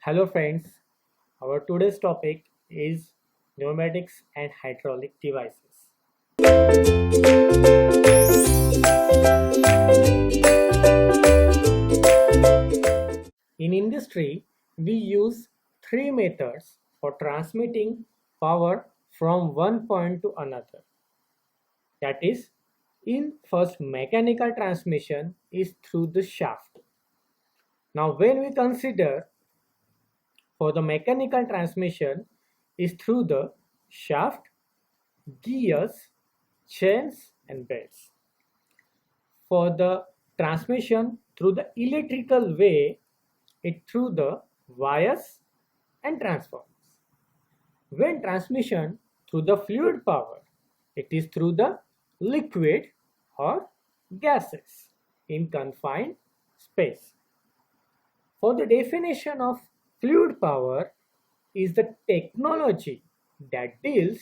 Hello friends, our today's topic is pneumatics and hydraulic devices. In industry, we use three methods for transmitting power from one point to another. That is, in first mechanical transmission is through the shaft. Now when we consider for the mechanical transmission is through the shaft, gears, chains and belts. For the transmission through the electrical way, it through the wires and transformers. When transmission through the fluid power, it is through the liquid or gases in confined space. For the definition of fluid power is the technology that deals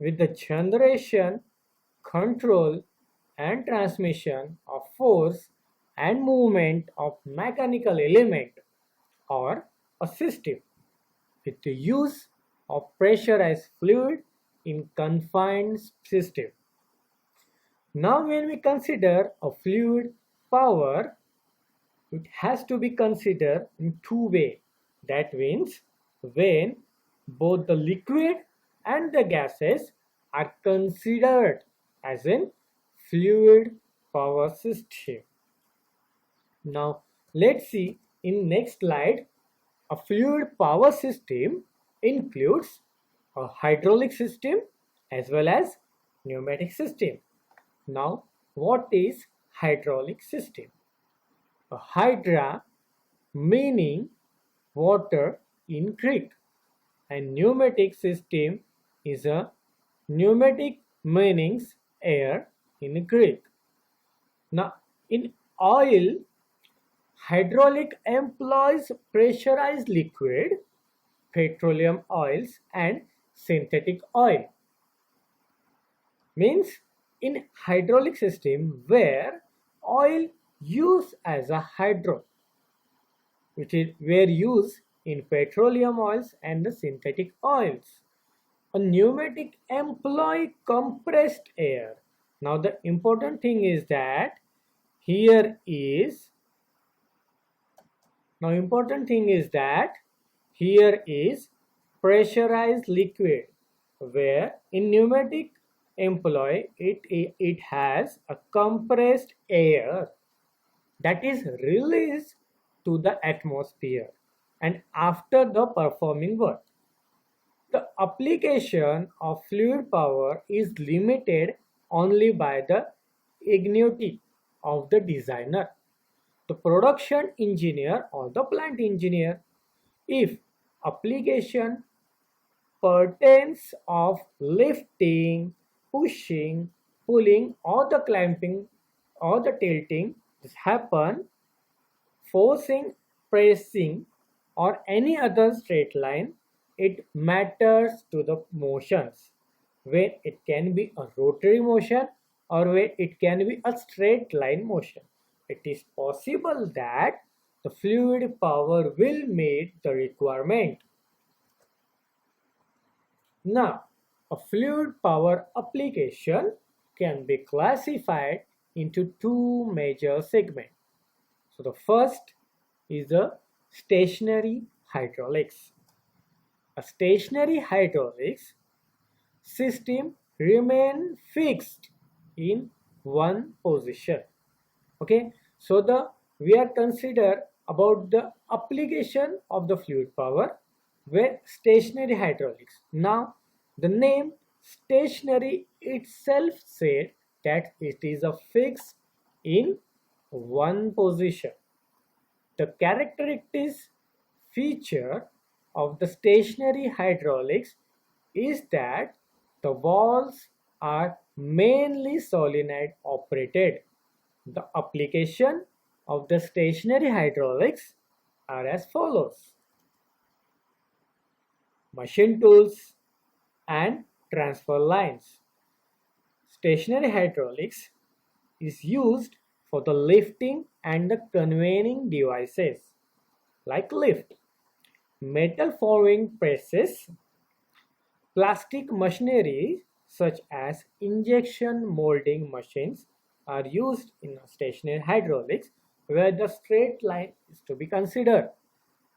with the generation, control and transmission of force and movement of mechanical element or a system with the use of pressurized fluid in confined system. Now when we consider a fluid power, it has to be considered in two ways. That means when both the liquid and the gases are considered as in fluid power system. Now let's see in next slide. A fluid power system includes a hydraulic system as well as pneumatic system. Now what is hydraulic system? A hydra meaning water in Greek, and pneumatic system is a pneumatic meanings air in Greek. Now in oil, hydraulic employs pressurized liquid, petroleum oils and synthetic oil. Means in hydraulic system where oil used as a hydro, which is where used in petroleum oils and the synthetic oils. A pneumatic employ compressed air. Now the important thing is that here is pressurized liquid, where in pneumatic employ it has a compressed air that is released to the atmosphere and after the performing work. The application of fluid power is limited only by the ingenuity of the designer, the production engineer or the plant engineer. If application pertains of lifting, pushing, pulling or the clamping or the tilting, this happen forcing, pressing or any other straight line, it matters to the motions, where it can be a rotary motion or where it can be a straight line motion. It is possible that the fluid power will meet the requirement. Now, a fluid power application can be classified into two major segments. So the first is the stationary hydraulics. A stationary hydraulics system remain fixed in one position. Okay, so we are consider about the application of the fluid power where stationary hydraulics. Now the name stationary itself said that it is a fixed in one position. The characteristic feature of the stationary hydraulics is that the valves are mainly solenoid operated. The application of the stationary hydraulics are as follows: machine tools and transfer lines. Stationary hydraulics is used for the lifting and the conveying devices like lift. metal forming presses, plastic machinery such as injection molding machines are used in stationary hydraulics where the straight line is to be considered.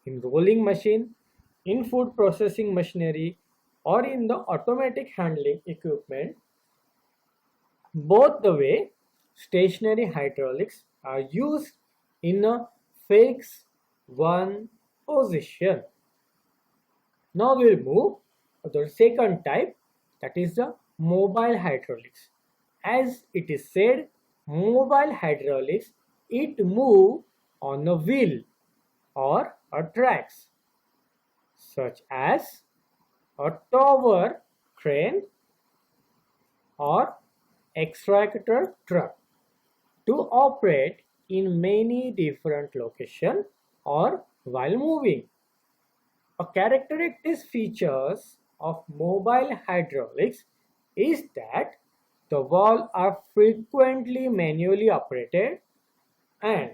In rolling machine, in food processing machinery, or in the automatic handling equipment, both the way stationary hydraulics are used in a fixed one position. Now we will move to the second type, that is the mobile hydraulics. As it is said, mobile hydraulics, it move on a wheel or a tracks such as a tower crane or extractor truck to operate in many different locations or while moving. A characteristic features of mobile hydraulics is that the valves are frequently manually operated, and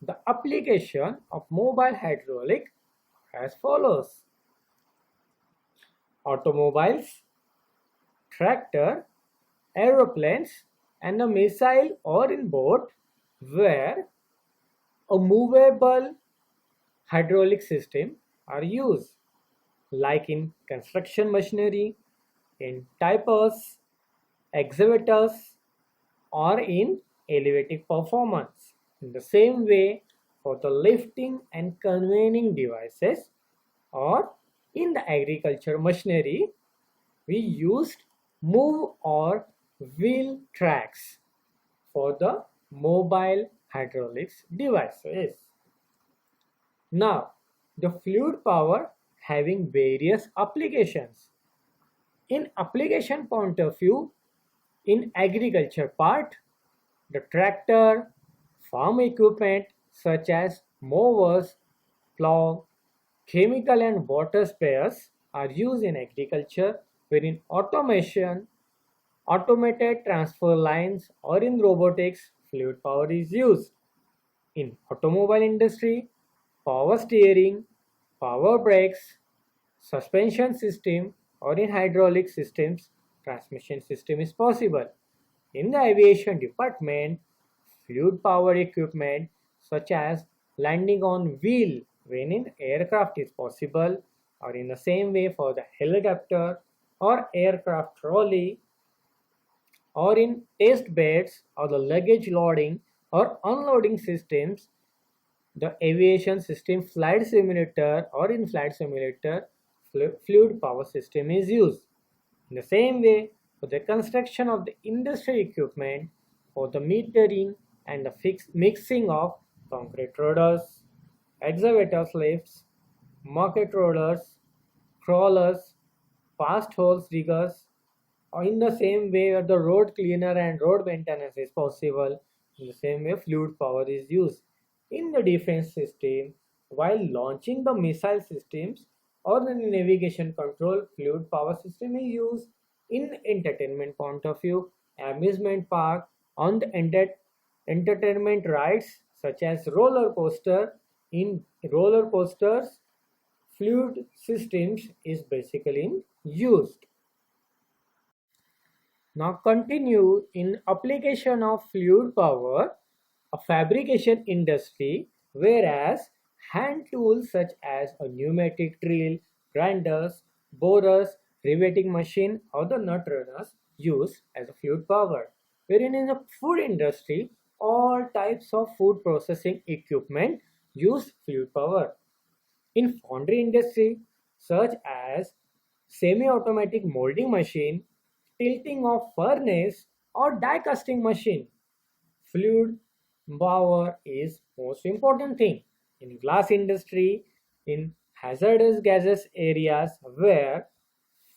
the application of mobile hydraulic as follows: automobiles, tractor, aeroplanes, and a missile or in boat where a movable hydraulic system are used, like in construction machinery, in typers, excavators, or in elevating performance. In the same way, for the lifting and conveying devices or in the agriculture machinery, we used move or wheel tracks for the mobile hydraulics devices. Now, the fluid power having various applications. In application point of view, in agriculture part, the tractor, farm equipment such as mowers, plow, chemical and water sprayers are used in agriculture, wherein automation, automated transfer lines, or in robotics, fluid power is used. In automobile industry, power steering, power brakes, suspension system, or in hydraulic systems, transmission system is possible. In the aviation department, fluid power equipment such as landing on wheel when in aircraft is possible, or in the same way for the helicopter or aircraft trolley, or in test beds or the luggage loading or unloading systems, the aviation system flight simulator or in flight simulator fluid power system is used. In the same way, for the construction of the industry equipment, for the metering and the mixing of concrete rollers, excavators lifts, market rollers, crawlers, fast hose diggers, or in the same way the road cleaner and road maintenance is possible. In the same way, fluid power is used in the defense system while launching the missile systems or the navigation control. Fluid power system is used in entertainment point of view, amusement park, on the entertainment rides such as roller coaster. In roller coasters, fluid systems is basically used. Now continue in application of fluid power, a fabrication industry, whereas hand tools such as a pneumatic drill, grinders, borers, riveting machine or the nut runners use as a fluid power. Wherein in the food industry, all types of food processing equipment use fluid power. In foundry industry, such as semi-automatic molding machine, tilting of furnace or die casting machine, fluid power is most important thing. In glass industry, in hazardous gases areas where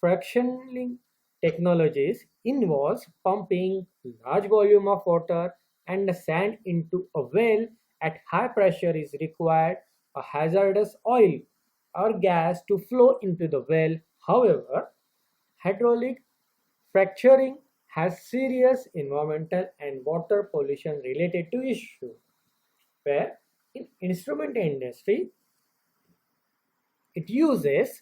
fractioning technologies involves pumping large volume of water and sand into a well at high pressure is required a hazardous oil or gas to flow into the well. However, hydraulic fracturing has serious environmental and water pollution related to issue, where in instrument industry it uses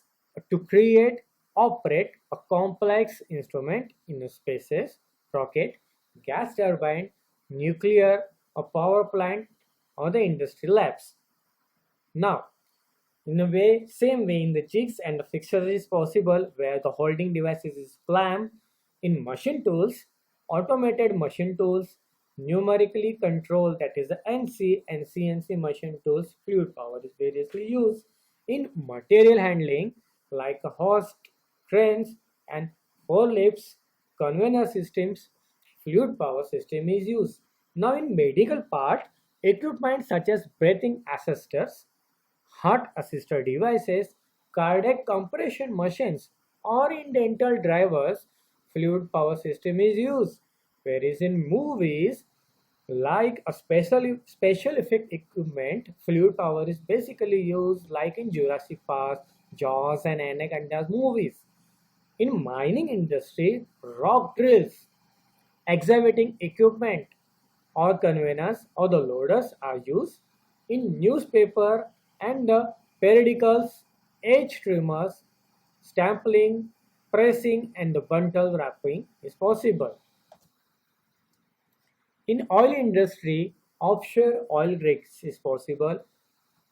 to create, operate a complex instrument in a spaces, rocket, gas turbine, nuclear, a power plant, or the industry labs. Now, in a way, same way in the jigs and the fixtures is possible where the holding devices is clamped. In machine tools, automated machine tools, numerically controlled, that is the NC and CNC machine tools, fluid power is variously used. In material handling, like a hoist, cranes and forklifts, conveyor systems, fluid power system is used. Now in medical part, equipment such as breathing assisters, heart assisted devices, cardiac compression machines, or in dental drivers, fluid power system is used. Whereas in movies, like a special effect equipment, fluid power is basically used like in Jurassic Park, Jaws, and Anaconda movies. In mining industry, rock drills, excavating equipment, or conveyors or the loaders are used. In newspaper and the periodicals, edge trimmers, stapling, pressing and the bundle wrapping is possible. In oil industry, offshore oil rigs is possible.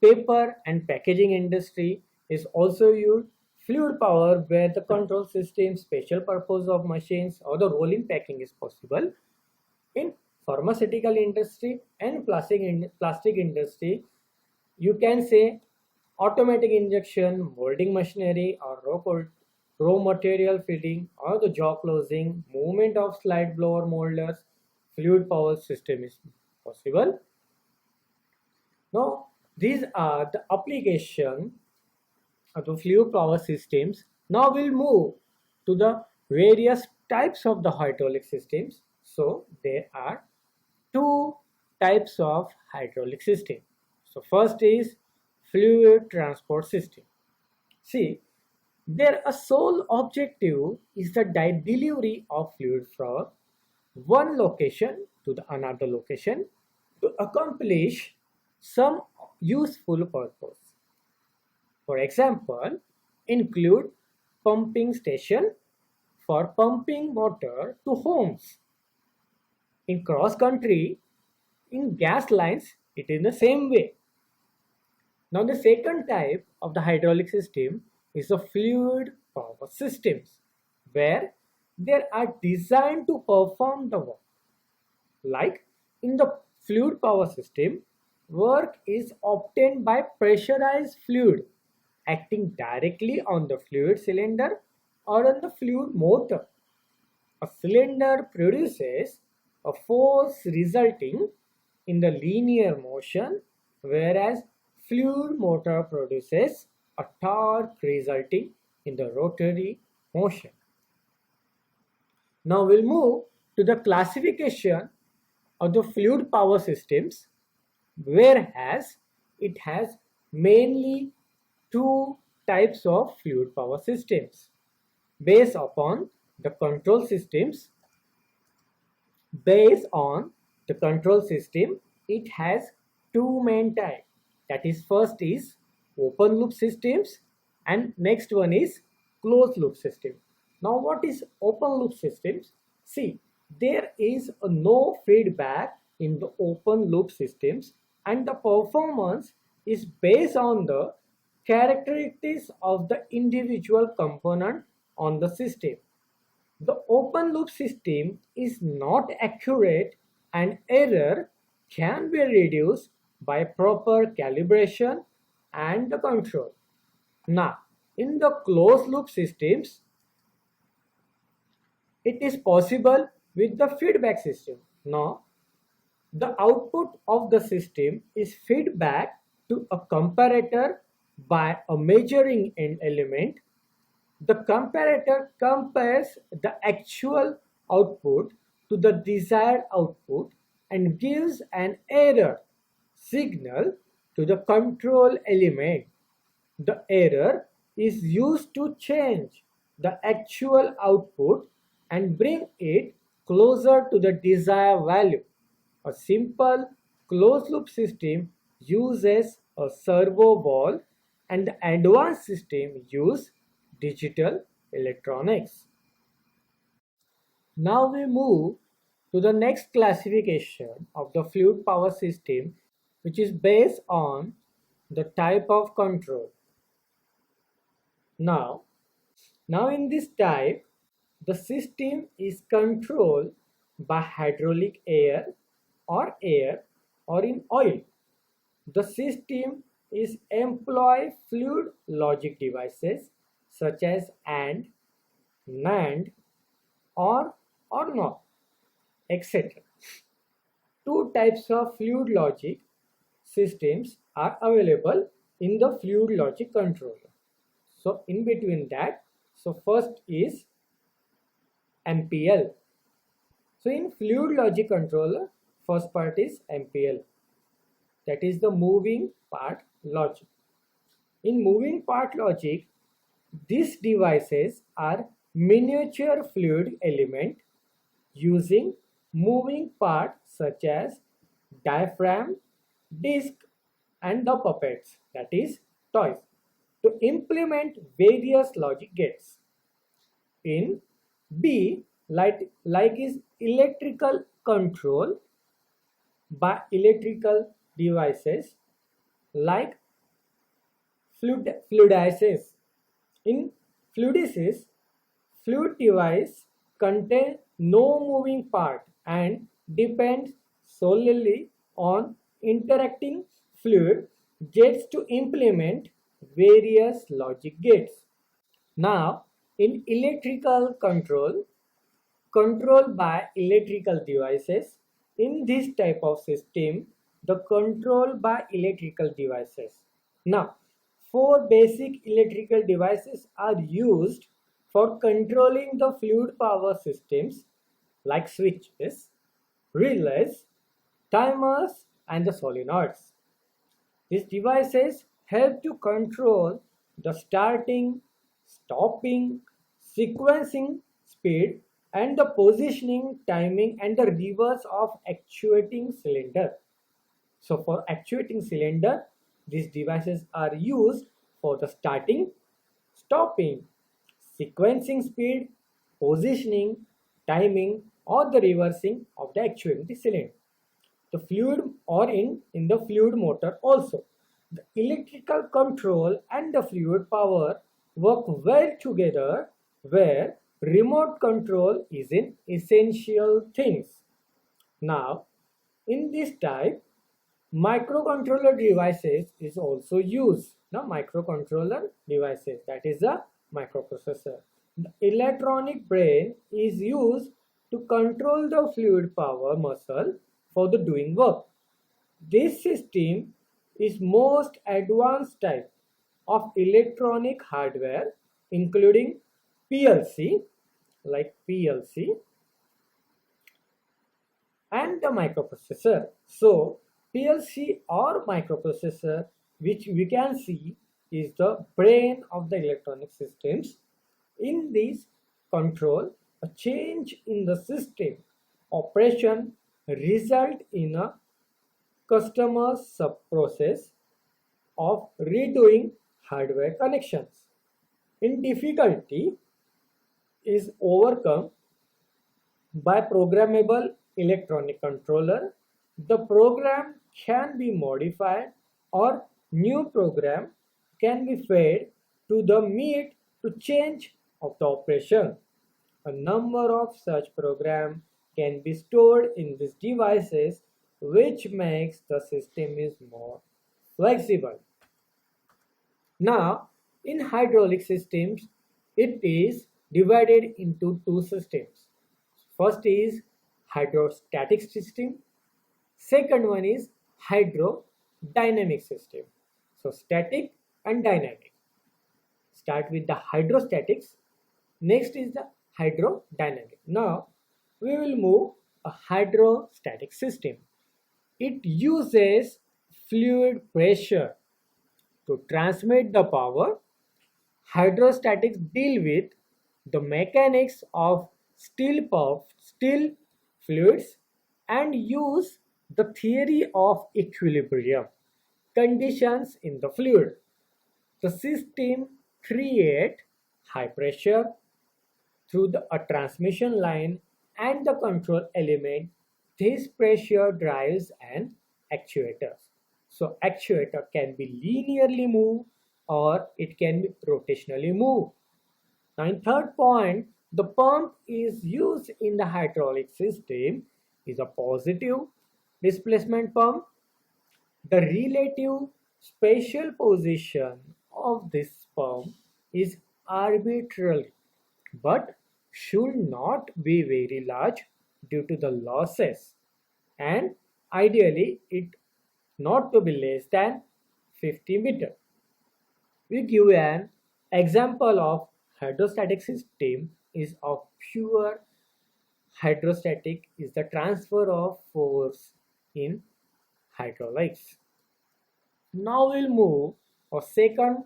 Paper and packaging industry is also used. Fluid power where the control system, special purpose of machines or the rolling packing is possible. In pharmaceutical industry and plastic industry, you can say automatic injection, molding machinery or raw material feeding or the jaw closing, movement of slide blower molders, fluid power system is possible. Now, these are the application of the fluid power systems. Now we'll move to the various types of the hydraulic systems. So there are two types of hydraulic system. So first is fluid transport system. See, their sole objective is the delivery of fluid from one location to the another location to accomplish some useful purpose. For example, include pumping station for pumping water to homes. In cross country, in gas lines, it is the same way. Now the second type of the hydraulic system is the fluid power systems, where they are designed to perform the work. Like in the fluid power system, work is obtained by pressurized fluid acting directly on the fluid cylinder or on the fluid motor. A cylinder produces a force resulting in the linear motion, whereas fluid motor produces a torque resulting in the rotary motion. Now we'll move to the classification of the fluid power systems, whereas it has mainly two types of fluid power systems based upon the control systems. Based on the control system, it has two main types. That is, first is open loop systems and next one is closed loop system. Now what is open loop systems? See, there is no feedback in the open loop systems and the performance is based on the characteristics of the individual component on the system. The open loop system is not accurate and error can be reduced by proper calibration and the control. Now, in the closed loop systems, it is possible with the feedback system. Now, the output of the system is feedback to a comparator by a measuring element. The comparator compares the actual output to the desired output and gives an error signal to the control element. The error is used to change the actual output and bring it closer to the desired value. A simple closed loop system uses a servo valve and the advanced system use digital electronics. Now we move to the next classification of the fluid power system, which is based on the type of control. Now, in this type, the system is controlled by hydraulic air or in oil. The system is employ fluid logic devices such as AND, NAND or NOR, etc. Two types of fluid logic systems are available in the fluid logic controller. So in between that, so first is MPL. So in fluid logic controller, first part is MPL. That is the moving part logic. In moving part logic, these devices are miniature fluid element using moving parts such as diaphragm, disc and the puppets, that is toys, to implement various logic gates. In B, like is electrical control by electrical devices like fluidices. In fluidices, fluid device contain no moving part and depends solely on interacting fluid jets to implement various logic gates. Now, in electrical control by electrical devices, in this type of system, the control by electrical devices. Now, four basic electrical devices are used for controlling the fluid power systems like switches, relays, timers and the solenoids. These devices help to control the starting, stopping, sequencing speed and the positioning, timing and the reverse of actuating cylinder. So for actuating cylinder, these devices are used for the starting, stopping, sequencing speed, positioning, timing or the reversing of the actuating cylinder. The fluid or in the fluid motor also. The electrical control and the fluid power work well together where remote control is an essential things. Now, in this type, microcontroller devices is also used. Now, microcontroller devices, that is a microprocessor. The electronic brain is used to control the fluid power muscle for the doing work. This system is most advanced type of electronic hardware including PLC and the microprocessor. So PLC or microprocessor, which we can see is the brain of the electronic systems. In this control, a change in the system operation result in a customer sub-process of redoing hardware connections. In difficulty is overcome by programmable electronic controller. The program can be modified or new program can be fed to the meet to change of the operation. A number of such programs can be stored in these devices, which makes the system is more flexible. Now, in hydraulic systems, it is divided into two systems. First is hydrostatic system. Second one is hydrodynamic system. So static and dynamic. Start with the hydrostatics. Next is the hydrodynamic. Now we will move a hydrostatic system. It uses fluid pressure to transmit the power. Hydrostatics deal with the mechanics of still fluids and use the theory of equilibrium conditions in the fluid. The system create high pressure through a transmission line and the control element. This pressure drives an actuator. So actuator can be linearly moved or it can be rotationally moved. Now in third point, the pump is used in the hydraulic system is a positive displacement pump. The relative spatial position of this pump is arbitrary but should not be very large due to the losses, and ideally it not to be less than 50 meter. We give an example of hydrostatic system is of pure hydrostatic is the transfer of force in hydraulics. Now we'll move our second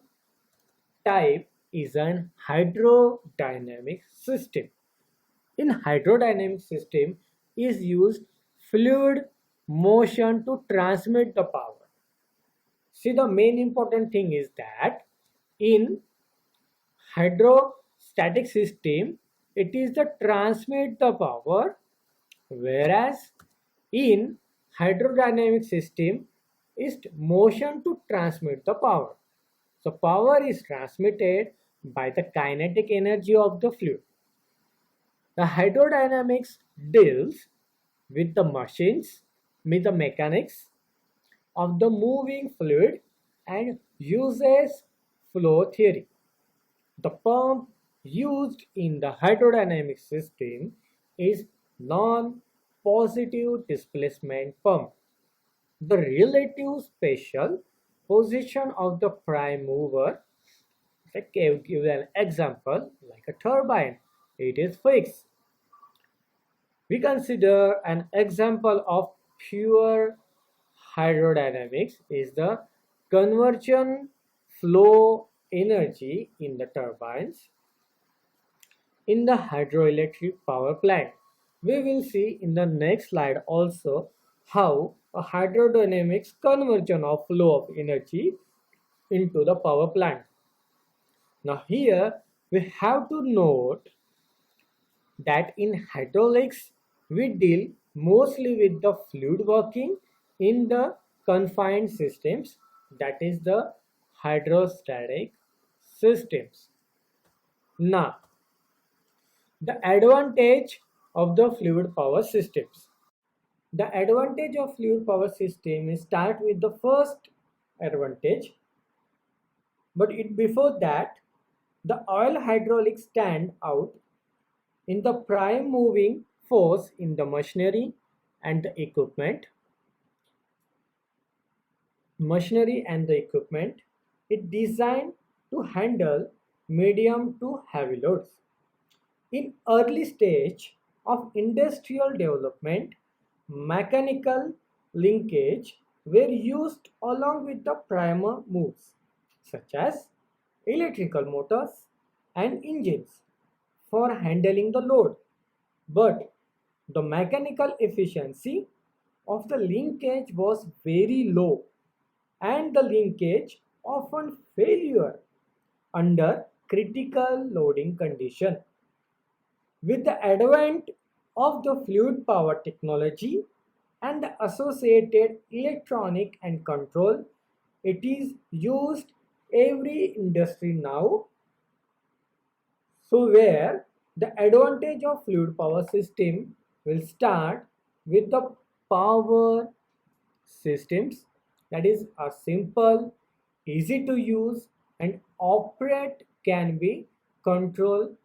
type is an hydrodynamic system. In hydrodynamic system is used fluid motion to transmit the power. See, the main important thing is that in hydrostatic system it is the transmit the power, whereas in hydrodynamic system is motion to transmit the power. So power is transmitted by the kinetic energy of the fluid. The hydrodynamics deals with the machines, with the mechanics of the moving fluid and uses flow theory. The pump used in the hydrodynamic system is non-positive displacement pump. The relative spatial position of the prime mover, like give an example like a turbine, it is fixed. We consider an example of pure hydrodynamics is the conversion flow energy in the turbines in the hydroelectric power plant. We will see in the next slide also how a hydrodynamics conversion of flow of energy into the power plant. Now here we have to note that in hydraulics we deal mostly with the fluid working in the confined systems, that is the hydrostatic systems. Now the advantage of the fluid power systems. The advantage of fluid power system is start with the first advantage, but before that the oil hydraulics stand out in the prime moving force in the machinery and the equipment. It designed to handle medium to heavy loads. In early stage of industrial development, mechanical linkage were used along with the primer moves such as electrical motors and engines for handling the load. But the mechanical efficiency of the linkage was very low and the linkage often failure under critical loading condition. With the advent of the fluid power technology and the associated electronic and control, it is used every industry now. So where the advantage of fluid power system will start with the power systems, that is a simple, easy to use and operate, can be controlled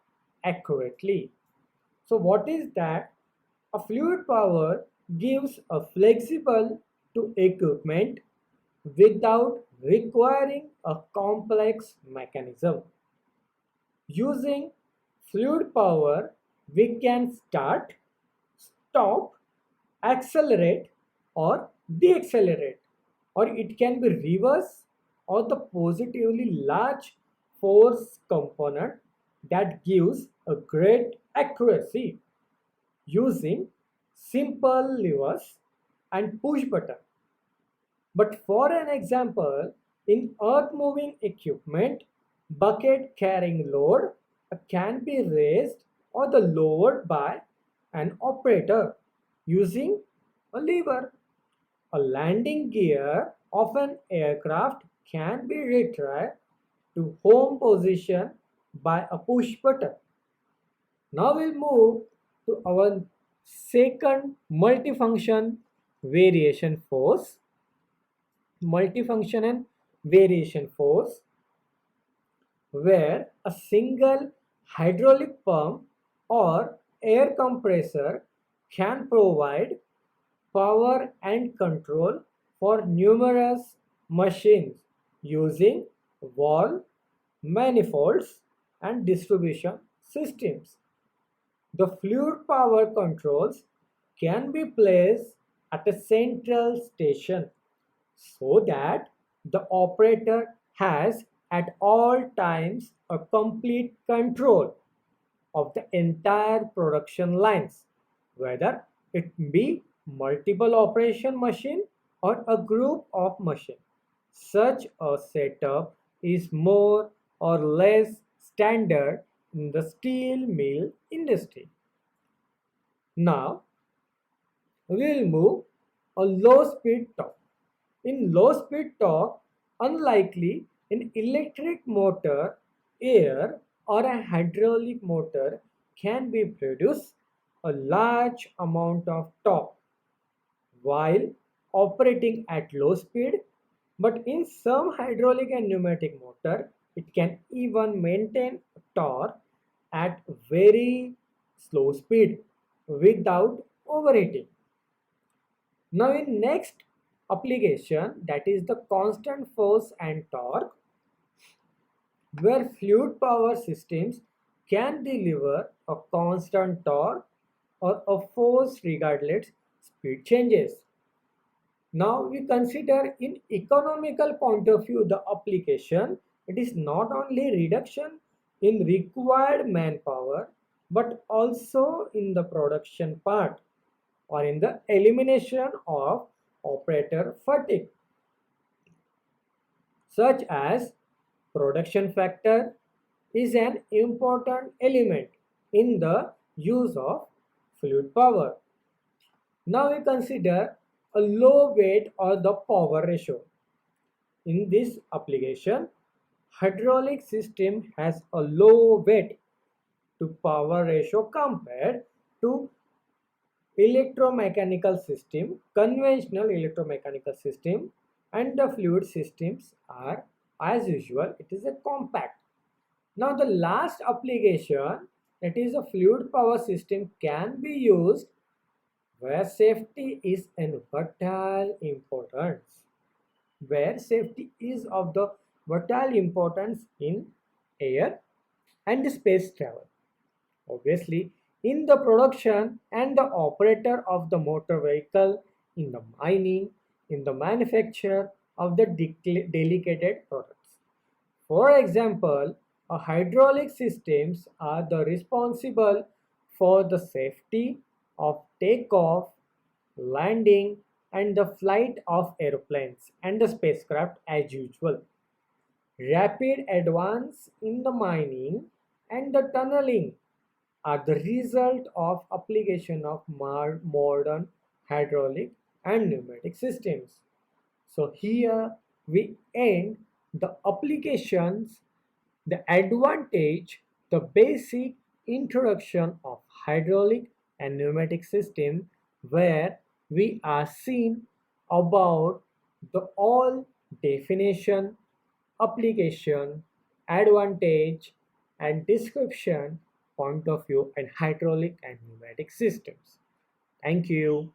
accurately. So what is that? A fluid power gives a flexible to equipment without requiring a complex mechanism. Using fluid power, we can start, stop, accelerate or decelerate, or it can be reverse or the positively large force component that gives a great accuracy using simple levers and push button. But for an example, In earth moving equipment, bucket carrying load can be raised or the lowered by an operator using a lever. A landing gear of an aircraft can be retrieved to home position by a push button. Now we'll move to our second multifunction variation force. Multifunction and variation force, where a single hydraulic pump or air compressor can provide power and control for numerous machines using valve, manifolds, and distribution systems. The fluid power controls can be placed at a central station so that the operator has at all times a complete control of the entire production lines, whether it be multiple operation machine or a group of machine. Such a setup is more or less standard in the steel mill industry. Now we'll move a low speed torque. In low speed torque, unlikely an electric motor, air, or a hydraulic motor can be produce a large amount of torque while operating at low speed, but in some hydraulic and pneumatic motor, it can even maintain torque at very slow speed without overheating. Now in next application, that is the constant force and torque, where fluid power systems can deliver a constant torque or a force regardless speed changes. Now we consider in economical point of view the application. It is not only reduction in required manpower but also in the production part or in the elimination of operator fatigue, such as production factor is an important element in the use of fluid power. Now we consider a low weight or the power ratio. In this application, hydraulic system has a low weight to power ratio compared to electromechanical system, conventional electromechanical system, and the fluid systems are as usual, it is a compact. Now the last application, that is a fluid power system, can be used where safety is an vital importance, where safety is of the vital importance in air and space travel. Obviously, in the production and the operator of the motor vehicle, in the mining, in the manufacture of the delicate products. For example, a hydraulic systems are the responsible for the safety of takeoff, landing, and the flight of airplanes and the spacecraft as usual. Rapid advance in the mining and the tunneling are the result of application of modern hydraulic and pneumatic systems. So here we end the applications, the advantage, the basic introduction of hydraulic and pneumatic system, where we are seen about the all definition, application, advantage, and description point of view in hydraulic and pneumatic systems. Thank you.